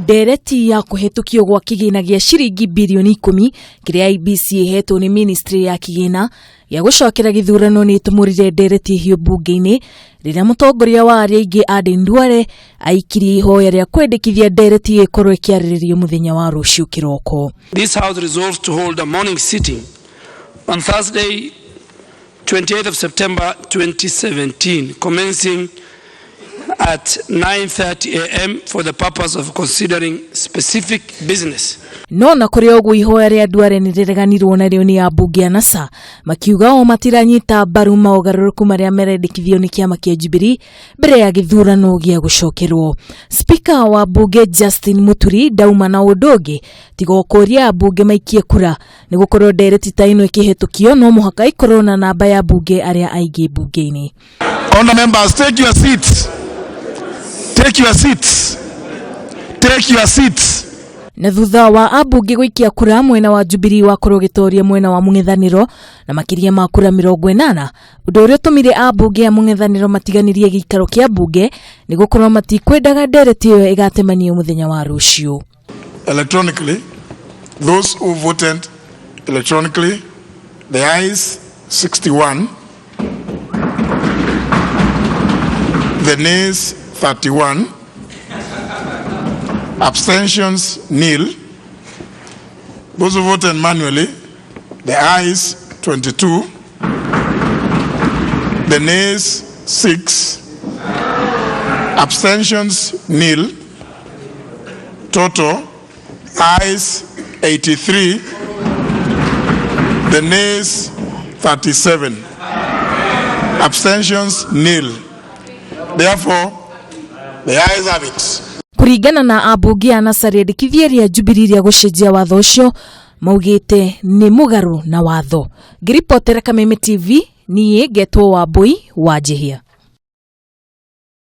Ndereti ya kuhitukio gwa kigina gya ciringi bilioni 10 kiria IBC hetwo ni ministry ya kigina ya gucokera githurano ni tumurire ndereti hiyo bunge-ini riria mutongoria wa aria ingi Aden Duale aikirie ihoya ria kwendekithia ndereti ikorwo ikiariririo muthenya wa ruciu kiroko. This house resolves to hold a morning sitting on Thursday 28th of September 2017 commencing at 9:30 a.m. for the purpose of considering specific business. No na kuri ogu ihoya ria Duale ni rireganirwo nario ni Abunge a NASA makiuga o matiranyita mbaru maogaruruku maria merendekithio ni kiama kia Jubilee mbere ya githurano gia gucokerwo. Speaker wa Bunge Justin Muturi dauma na undogi tiga kuria Abunge maikie kura ni gukorwo ndereti ta ino ikihitukio no muhaka ikorwo na namba ya Bunge aria aingi bunge-ini. Honourable members, take your seats. Take your seats. Take your seats. Na thutha wa Abunge guikia kura mwena wa Jubilee wa kurogitoria mwena wa mung'ethaniro na makiria ma kura 80 undu uria tumire Abunge ya mung'ethaniro matiganirie giikaro kia bunge ni gukorwo matikwendaga ndereti iyo igatemanio muthenya wa ruciu. Electronically, those who voted electronically, the ayes 61, the nays 31, abstentions nil. Those who voted manually, the ayes 22, the nays 6, abstentions nil. Total ayes 83, the nays 37, abstentions nil. Therefore, the ayes have it. Kuregana na Abunge a NASA riendekithia ria Jubilee ria gucenjia watho ucio maugite ni mugaru na watho. Ngiripotera Kameme TV, nie getwo Wambui wa Jihia.